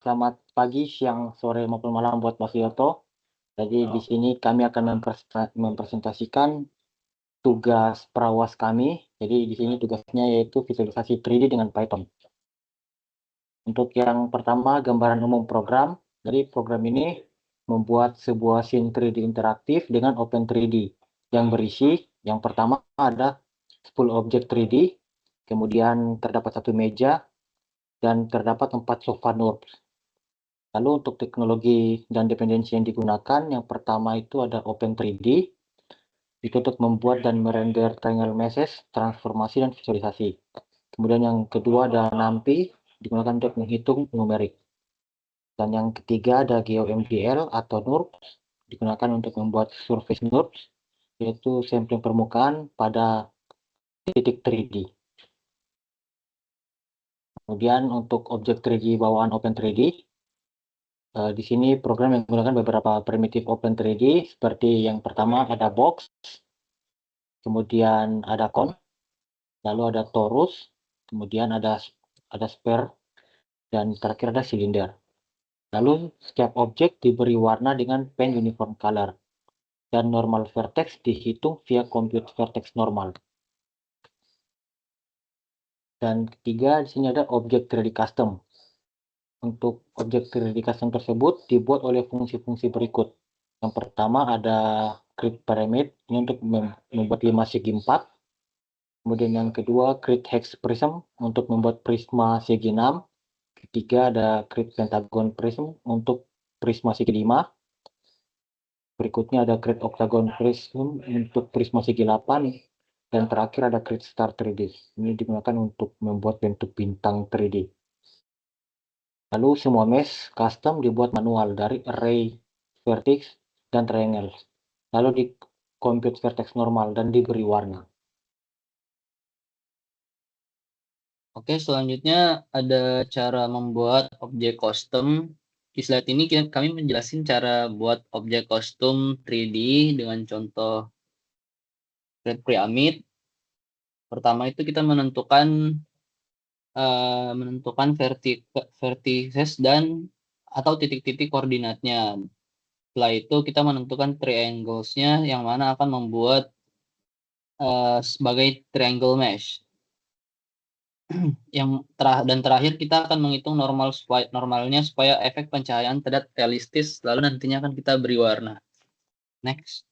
Selamat pagi, siang, sore, maupun malam buat Mas Yoto. Jadi di sini kami akan mempresentasikan tugas perawas kami. Jadi di sini tugasnya yaitu visualisasi 3D dengan Python. Untuk yang pertama, gambaran umum program. Jadi program ini membuat sebuah scene 3D interaktif dengan Open 3D yang berisi yang pertama ada 10 objek 3D, kemudian terdapat satu meja, dan terdapat 4 sofa NURBS. Lalu untuk teknologi dan dependensi yang digunakan, yang pertama itu ada Open3D, itu untuk membuat dan merender triangle meshes, transformasi, dan visualisasi. Kemudian yang kedua ada NumPy, digunakan untuk menghitung numerik. Dan yang ketiga ada GeoMDL atau NURBS, digunakan untuk membuat surface NURBS, yaitu sampling permukaan pada titik 3D. Kemudian untuk objek 3D bawaan Open3D, di sini program yang menggunakan beberapa primitif Open3D seperti yang pertama ada box, kemudian ada cone, lalu ada torus, kemudian ada sphere, dan terakhir ada silinder. Lalu setiap objek diberi warna dengan pen uniform color, dan normal vertex dihitung via compute vertex normal. Dan ketiga di sini ada objek 3D custom. Untuk objek 3D custom tersebut dibuat oleh fungsi-fungsi berikut. Yang pertama ada create pyramid, ini untuk membuat 5 segi 4. Kemudian yang kedua create hex prism untuk membuat prisma segi 6. Ketiga ada create pentagon prism untuk prisma segi 5. Berikutnya ada create octagon prism untuk prisma segi 8. Dan terakhir ada create star 3D. Ini digunakan untuk membuat bentuk bintang 3D. Lalu semua mesh custom dibuat manual dari array, vertex, dan triangle. Lalu di compute vertex normal dan diberi warna. Oke, selanjutnya ada cara membuat objek custom. Di slide ini kami menjelaskan cara buat objek custom 3D dengan contoh Create Pyramid. Pertama itu kita menentukan vertices dan atau titik-titik koordinatnya. Setelah itu kita menentukan triangles-nya yang mana akan membuat sebagai triangle mesh. Dan terakhir kita akan menghitung normalnya supaya efek pencahayaan terlihat realistis, lalu nantinya akan kita beri warna. Next.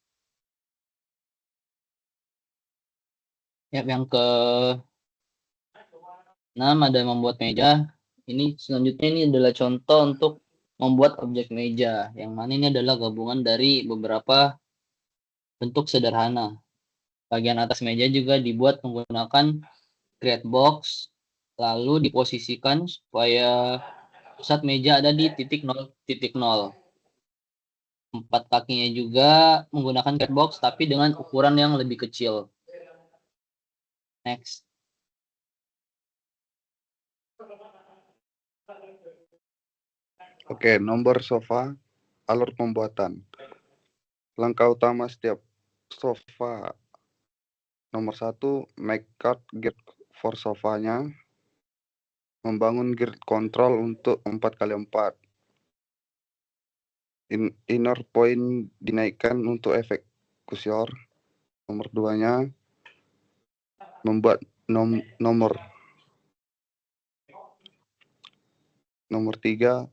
Ya, yang ke 6 ada membuat meja. Ini selanjutnya ini adalah contoh untuk membuat objek meja, yang mana ini adalah gabungan dari beberapa bentuk sederhana. Bagian atas meja juga dibuat menggunakan create box, lalu diposisikan supaya pusat meja ada di titik 0,0. 4 kakinya juga menggunakan catbox tapi dengan ukuran yang lebih kecil. Next. Oke, nomor sofa, alur pembuatan. Langkah utama setiap sofa. Nomor 1, make cut grid for sofanya. Membangun grid control untuk 4x4. Inner point dinaikkan untuk efek kursor. Nomor 2-nya membuat nomor 3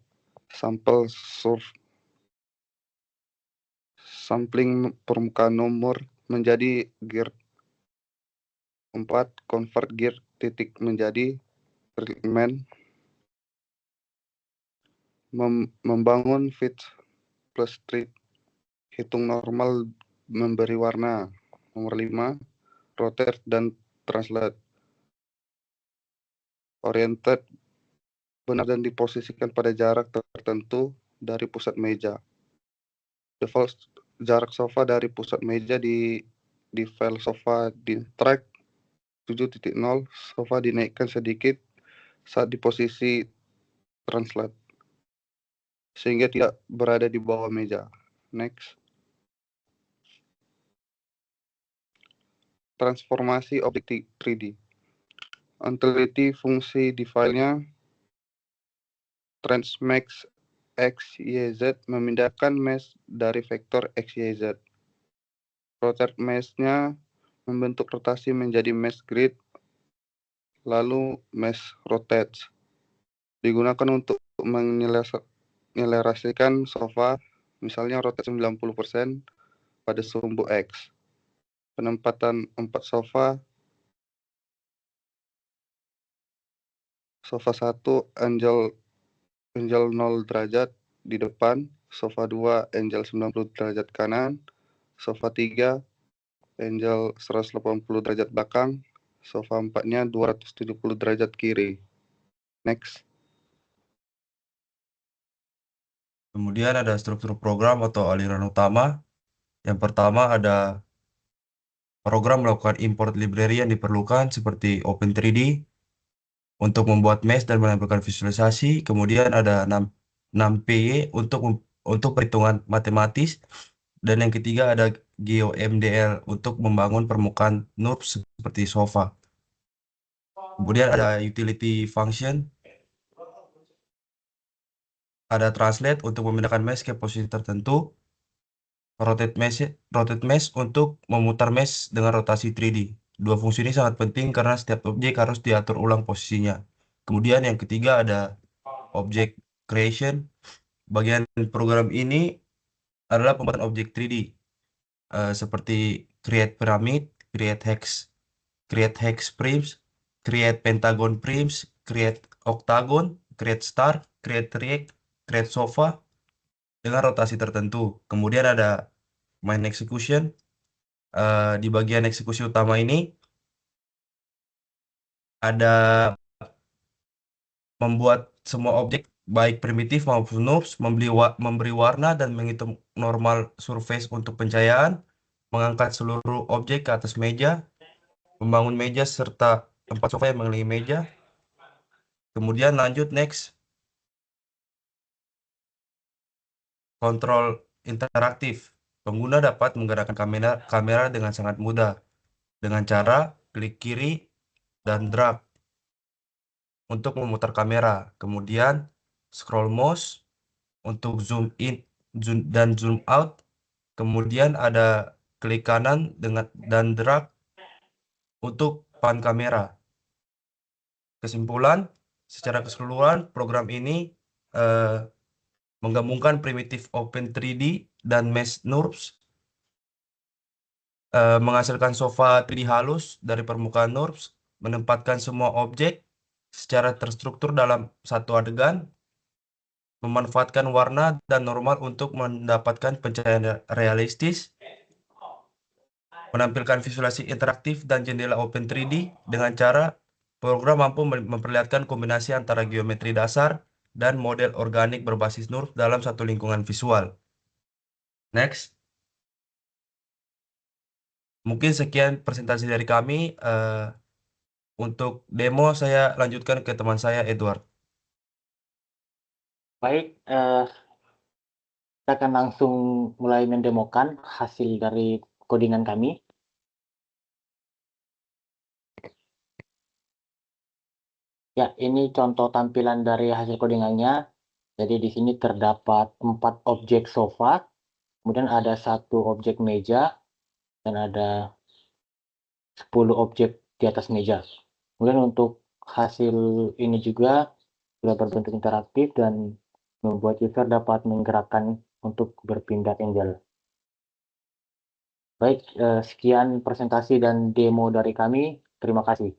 sampling permukaan nomor menjadi gear. 4, convert gear titik menjadi element. Membangun fit plus street, hitung normal memberi warna. Nomor 5, rotate dan translate. Oriented benar dan diposisikan pada jarak tertentu dari pusat meja. Default jarak sofa dari pusat meja di file sofa di track 7.0, sofa dinaikkan sedikit saat di posisi translate, sehingga tidak berada di bawah meja. Next. Transformasi objek 3D. Teliti fungsi di filenya. transmax X, Y, Z memindahkan mesh dari vektor X, Y, Z. Rotate mesh-nya membentuk rotasi menjadi mesh grid, lalu mesh rotates. Digunakan untuk menyelerasikan sofa, misalnya rotate 90% pada sumbu X. Penempatan 4 sofa 1 angle 0 derajat di depan, sofa 2 angle 90 derajat kanan, sofa 3 angle 180 derajat belakang, sofa 4-nya 270 derajat kiri. Next. Kemudian ada struktur program atau aliran utama. Yang pertama ada program melakukan import library yang diperlukan seperti Open3D untuk membuat mesh dan menampilkan visualisasi. Kemudian ada 6PY untuk perhitungan matematis. Dan yang ketiga ada GeoMDL untuk membangun permukaan NURBS seperti sofa. Kemudian ada utility function. Ada translate untuk memindahkan mesh ke posisi tertentu. Rotate mesh untuk memutar mesh dengan rotasi 3D. Dua fungsi ini sangat penting karena setiap objek harus diatur ulang posisinya. Kemudian yang ketiga ada object creation. Bagian program ini adalah pembuatan objek 3D seperti create pyramid, create hex primes, create pentagon primes, create octagon, create star, create triangle, create sofa dengan rotasi tertentu. Kemudian ada main execution. Di bagian eksekusi utama ini ada membuat semua objek baik primitif maupun NURBS, memberi warna dan menghitung normal surface untuk pencahayaan, mengangkat seluruh objek ke atas meja, membangun meja serta tempat sofa yang mengelilingi meja. Kemudian lanjut next. Kontrol interaktif. Pengguna dapat menggerakkan kamera dengan sangat mudah dengan cara klik kiri dan drag untuk memutar kamera. Kemudian scroll mouse untuk zoom in dan zoom out. Kemudian ada klik kanan dan drag untuk pan kamera. Kesimpulan, secara keseluruhan program ini menggabungkan primitif Open3D dan mesh NURBS, menghasilkan sofa 3D halus dari permukaan NURBS, menempatkan semua objek secara terstruktur dalam satu adegan, memanfaatkan warna dan normal untuk mendapatkan pencahayaan realistis, menampilkan visualisasi interaktif dan jendela Open3D dengan cara program mampu memperlihatkan kombinasi antara geometri dasar dan model organik berbasis NURBS dalam satu lingkungan visual. Next. Mungkin sekian presentasi dari kami. Untuk demo saya lanjutkan ke teman saya Edward. Baik, kita akan langsung mulai mendemokan hasil dari codingan kami. Ya, ini contoh tampilan dari hasil codingannya. Jadi di sini terdapat 4 objek sofa, kemudian ada 1 objek meja, dan ada 10 objek di atas meja. Kemudian untuk hasil ini juga sudah berbentuk interaktif dan membuat user dapat menggerakkan untuk berpindah angle. Baik, sekian presentasi dan demo dari kami. Terima kasih.